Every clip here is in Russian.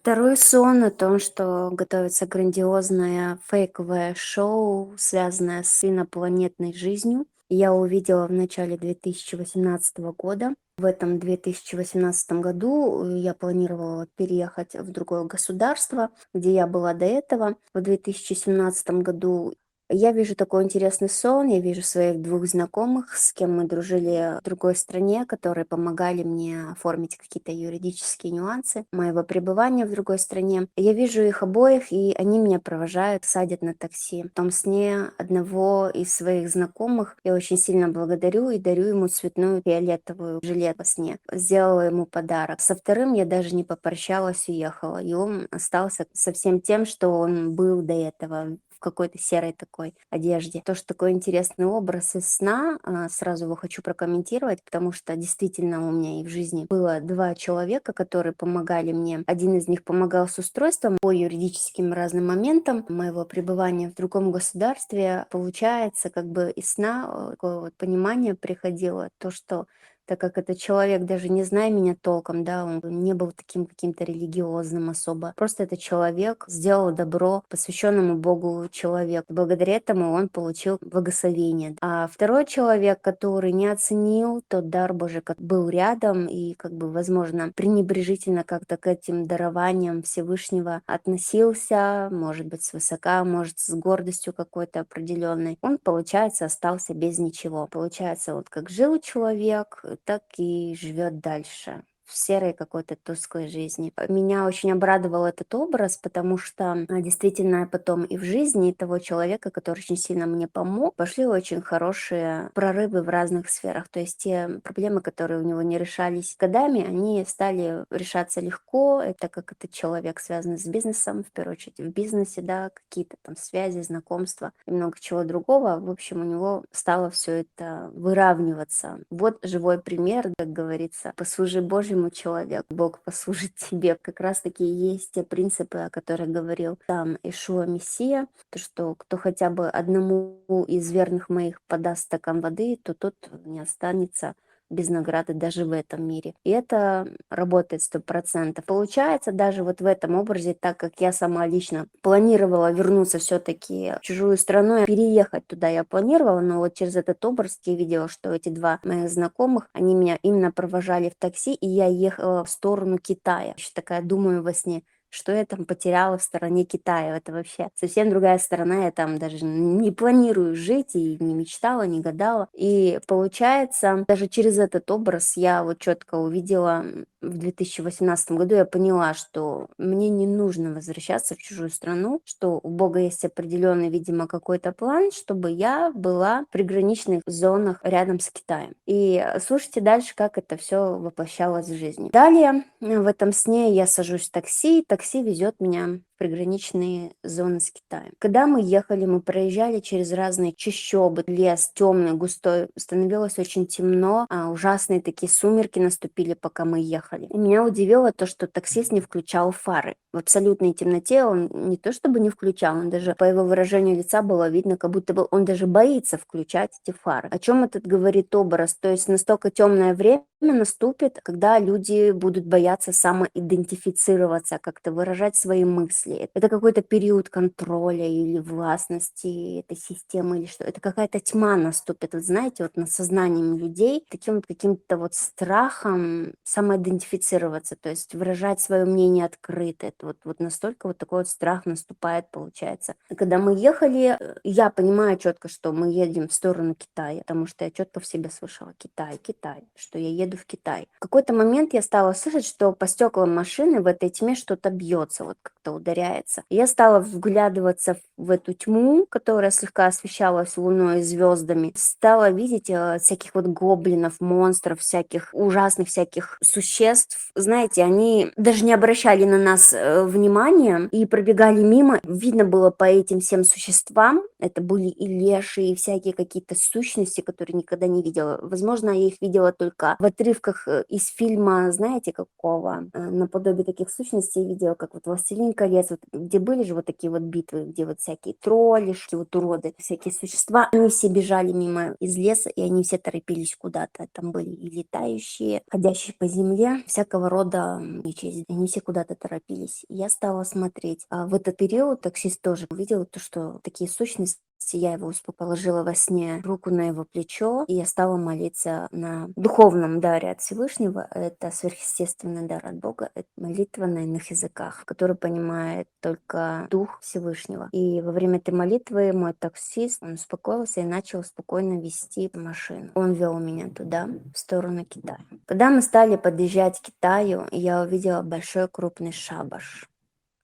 Второй сон о том, что готовится грандиозное фейковое шоу, связанное с инопланетной жизнью. Я увидела в начале 2018 года. В этом 2018 году я планировала переехать в другое государство, где я была до этого. В 2017 году я вижу такой интересный сон, я вижу своих двух знакомых, с кем мы дружили в другой стране, которые помогали мне оформить какие-то юридические нюансы моего пребывания в другой стране. Я вижу их обоих, и они меня провожают, садят на такси. В том сне одного из своих знакомых я очень сильно благодарю и дарю ему цветную фиолетовую жилет во сне. Сделала ему подарок. Со вторым я даже не попрощалась, уехала, и он остался со всем тем, что он был до этого, в какой-то серой такой одежде. Тоже такой интересный образ из сна. Сразу его хочу прокомментировать, потому что действительно у меня и в жизни было два человека, которые помогали мне. Один из них помогал с устройством по юридическим разным моментам моего пребывания в другом государстве. Получается, как бы из сна такое вот понимание приходило, то, что так как этот человек, даже не зная меня толком, да, он не был таким каким-то религиозным особо. Просто этот человек сделал добро посвященному Богу человеку. Благодаря этому он получил благословение. А второй человек, который не оценил тот дар Божий, как был рядом и, как бы, возможно, пренебрежительно как-то к этим дарованиям Всевышнего относился, может быть, свысока, может, с гордостью какой-то определенной, он, получается, остался без ничего. Получается, вот как жил человек, так и живет дальше в серой какой-то тусклой жизни. Меня очень обрадовал этот образ, потому что действительно потом и в жизни того человека, который очень сильно мне помог, пошли очень хорошие прорывы в разных сферах. То есть те проблемы, которые у него не решались годами, они стали решаться легко. Это как этот человек связан с бизнесом, в первую очередь в бизнесе, да, какие-то там связи, знакомства и много чего другого. В общем, у него стало все это выравниваться. Вот живой пример, как говорится, послужи Божьему человек, Бог послужит тебе. Как раз-таки есть те принципы, о которых говорил сам Ишуа Мессия, то, что кто хотя бы одному из верных моих подаст стакан воды, то тот не останется без награды даже в этом мире. И это работает 100%. Получается, даже вот в этом образе, так как я сама лично планировала вернуться все-таки в чужую страну, переехать туда я планировала, но вот через этот образ я видела, что эти два моих знакомых, они меня именно провожали в такси, и я ехала в сторону Китая. Еще такая думаю во сне, что я там потеряла в стороне Китая. Это вообще совсем другая сторона. Я там даже не планирую жить и не мечтала, не гадала. И получается, даже через этот образ я вот четко увидела в 2018 году, я поняла, что мне не нужно возвращаться в чужую страну, что у Бога есть определенный, видимо, какой-то план, чтобы я была в приграничных зонах рядом с Китаем. И слушайте дальше, как это все воплощалось в жизни. Далее в этом сне я сажусь в такси, такси везет меня в приграничные зоны с Китаем. Когда мы ехали, мы проезжали через разные чащобы, лес темный, густой, становилось очень темно, ужасные такие сумерки наступили, пока мы ехали. И меня удивило то, что таксист не включал фары. В абсолютной темноте он не то чтобы не включал, он даже по его выражению лица было видно, как будто бы он даже боится включать эти фары. О чем этот говорит образ? То есть настолько темное время наступит, когда люди будут бояться самоидентифицироваться, как-то выражать свои мысли. Это какой-то период контроля или властности этой системы, или что. Это какая-то тьма наступит, вот знаете, вот над сознанием людей, таким вот каким-то вот страхом самоидентифицироваться, то есть выражать свое мнение открыто. Это вот настолько вот такой вот страх наступает, получается. И когда мы ехали, я понимаю четко, что мы едем в сторону Китая, потому что я четко в себе слышала Китай, Китай, что я еду в Китай. В какой-то момент я стала слышать, что по стеклам машины в этой тьме что-то бьется, вот как-то ударяется. И я стала вглядываться в эту тьму, которая слегка освещалась луной и звездами. Стала видеть всяких вот гоблинов, монстров, всяких ужасных всяких существ. Знаете, они даже не обращали на нас внимания и пробегали мимо. Видно было по этим всем существам, это были и леши, и всякие какие-то сущности, которые никогда не видела. Возможно, я их видела только в отрывках из фильма, знаете, какого, наподобие таких сущностей видела, как вот «Властелин «Властелин колец», вот, где были же вот такие вот битвы, где вот всякие тролли, вот уроды, всякие существа, они все бежали мимо из леса, и они все торопились куда-то. Там были и летающие, ходящие по земле, всякого рода нечисть. Они все куда-то торопились. И я стала смотреть. А в этот период таксист тоже увидел то, что такие сущности. Я его положила во сне руку на его плечо, и я стала молиться на духовном даре от Всевышнего. Это сверхъестественный дар от Бога. Это молитва на иных языках, который понимает только Дух Всевышнего. И во время этой молитвы мой таксист, он успокоился и начал спокойно вести машину. Он вел меня туда, в сторону Китая. Когда мы стали подъезжать к Китаю, я увидела большой крупный шабаш.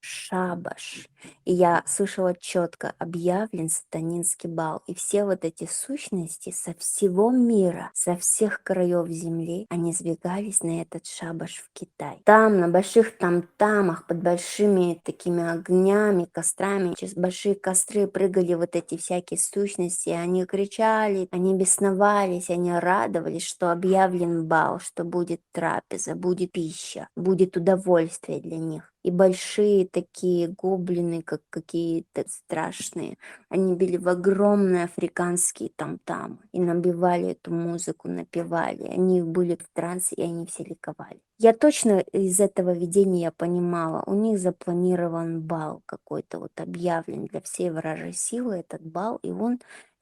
Шабаш. И я слышала четко: объявлен сатанинский бал. И все вот эти сущности со всего мира, со всех краев земли, они сбегались на этот шабаш в Китай. Там, на больших там-тамах, под большими такими огнями, кострами, через большие костры прыгали вот эти всякие сущности. Они кричали, они бесновались, они радовались, что объявлен бал, что будет трапеза, будет пища, будет удовольствие для них. И большие такие гоблины, как какие-то страшные, они били в огромные африканские там-тамы и набивали эту музыку, напевали. Они были в трансе, и они все ликовали. Я точно из этого видения я понимала, у них запланирован бал какой-то, вот объявлен для всей вражьей силы этот бал, и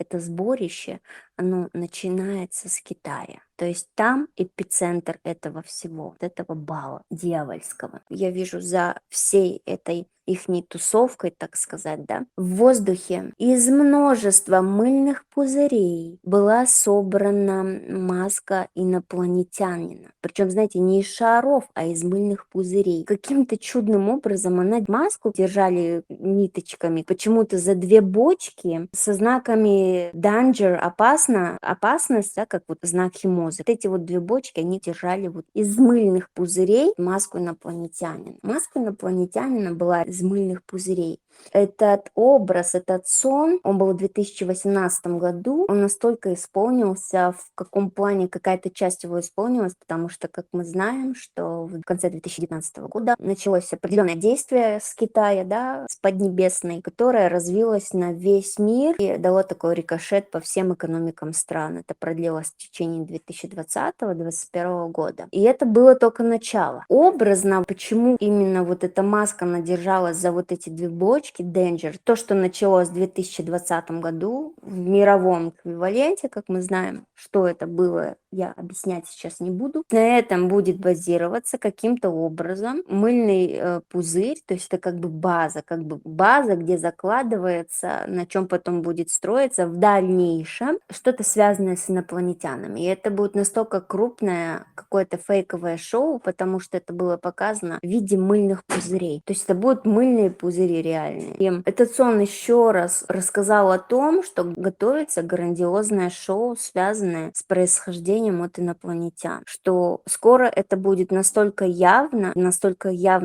это сборище, оно начинается с Китая. То есть там эпицентр этого всего, вот этого бала дьявольского. Я вижу за всей этой ихней тусовкой, так сказать, да, в воздухе из множества мыльных пузырей была собрана маска инопланетянина. Причем, знаете, не из шаров, а из мыльных пузырей. Каким-то чудным образом она маску держали ниточками, почему-то за 2 бочки со знаками danger, опасно, опасность, да, как вот знак химозы. Вот эти вот 2 бочки они держали вот из мыльных пузырей маску инопланетянина. Маска инопланетянина была из мыльных пузырей. Этот образ, этот сон, он был в 2018 году, он настолько исполнился, в каком плане какая-то часть его исполнилась, потому что, как мы знаем, что в конце 2019 года началось определенное действие с Китая, да, с Поднебесной, которое развилось на весь мир и дало такой рикошет по всем экономикам стран. Это продлилось в течение 2020-2021 года. И это было только начало. Образно, почему именно вот эта маска, она держалась за вот эти 2 бочки, Danger, то, что началось в 2020 году в мировом эквиваленте, как мы знаем, что это было, я объяснять сейчас не буду. На этом будет базироваться каким-то образом мыльный пузырь, то есть это как бы база, где закладывается, на чем потом будет строиться в дальнейшем что-то связанное с инопланетянами. И это будет настолько крупное какое-то фейковое шоу, потому что это было показано в виде мыльных пузырей. То есть это будут мыльные пузыри реальные. И этот сон еще раз рассказал о том, что готовится грандиозное шоу, связанное с происхождением от инопланетян. Что скоро это будет настолько явно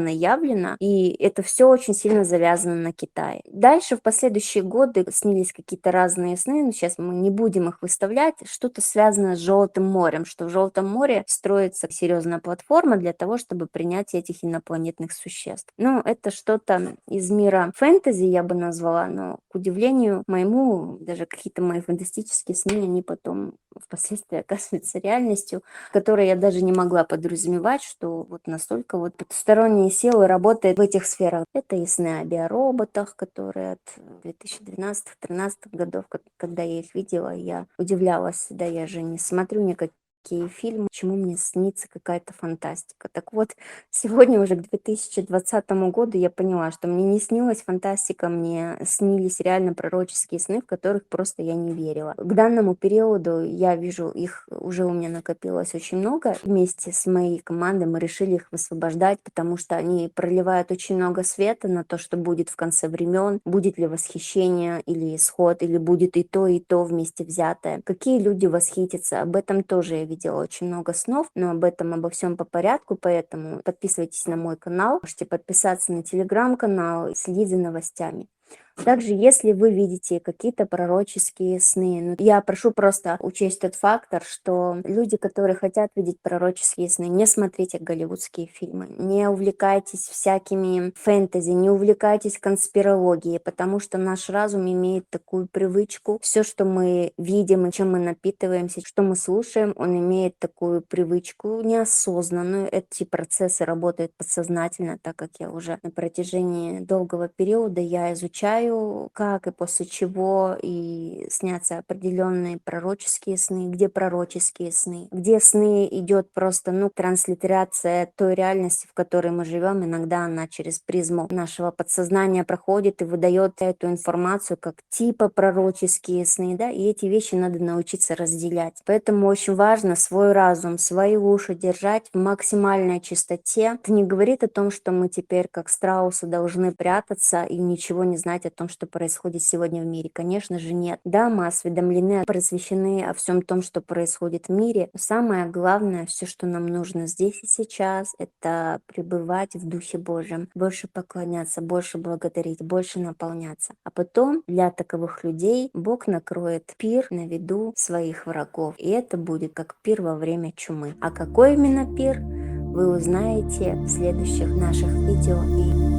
явлено, и это все очень сильно завязано на Китае. Дальше в последующие годы снились какие-то разные сны, но сейчас мы не будем их выставлять. Что-то связано с Желтым морем, что в Желтом море строится серьезная платформа для того, чтобы принять этих инопланетных существ. Ну, это что-то из мира фэнтези, я бы назвала, но, к удивлению моему, даже какие-то мои фантастические сны, они потом впоследствии оказываются реальностью, которой я даже не могла подразумевать, что вот настолько вот потусторонние силы работают в этих сферах. Это и сны о биороботах, которые от 2012-2013 годов, когда я их видела, я удивлялась, да, я же не смотрю никакие фильмы, почему мне снится какая-то фантастика. Так вот, сегодня уже к 2020 году я поняла, что мне не снилась фантастика, мне снились реально пророческие сны, в которых просто я не верила. К данному периоду я вижу, их уже у меня накопилось очень много. Вместе с моей командой мы решили их высвобождать, потому что они проливают очень много света на то, что будет в конце времен, будет ли восхищение или исход, или будет и то вместе взятое. Какие люди восхитятся, об этом тоже я видела очень много снов, но обо всем по порядку, поэтому подписывайтесь на мой канал, можете подписаться на телеграм-канал и следить за новостями. Также, если вы видите какие-то пророческие сны, я прошу просто учесть тот фактор, что люди, которые хотят видеть пророческие сны, не смотрите голливудские фильмы, не увлекайтесь всякими фэнтези, не увлекайтесь конспирологией, потому что наш разум имеет такую привычку. Все, что мы видим и чем мы напитываемся, что мы слушаем, он имеет такую привычку неосознанную. Эти процессы работают подсознательно, так как я уже на протяжении долгого периода я изучаю, как и после чего и снятся определенные пророческие сны, где сны идет просто, транслитерация той реальности, в которой мы живем. Иногда она через призму нашего подсознания проходит и выдает эту информацию как типа пророческие сны, да, и эти вещи надо научиться разделять. Поэтому очень важно свой разум, свои уши держать в максимальной чистоте. Это не говорит о том, что мы теперь как страусы должны прятаться и ничего не знать о том, что происходит сегодня в мире. Конечно же, нет. Да, мы осведомлены, просвещены о всем том, что происходит в мире. Но самое главное, все, что нам нужно здесь и сейчас, это пребывать в Духе Божьем, больше поклоняться, больше благодарить, больше наполняться. А потом для таковых людей Бог накроет пир на виду своих врагов. И это будет как пир во время чумы. А какой именно пир, вы узнаете в следующих наших видео и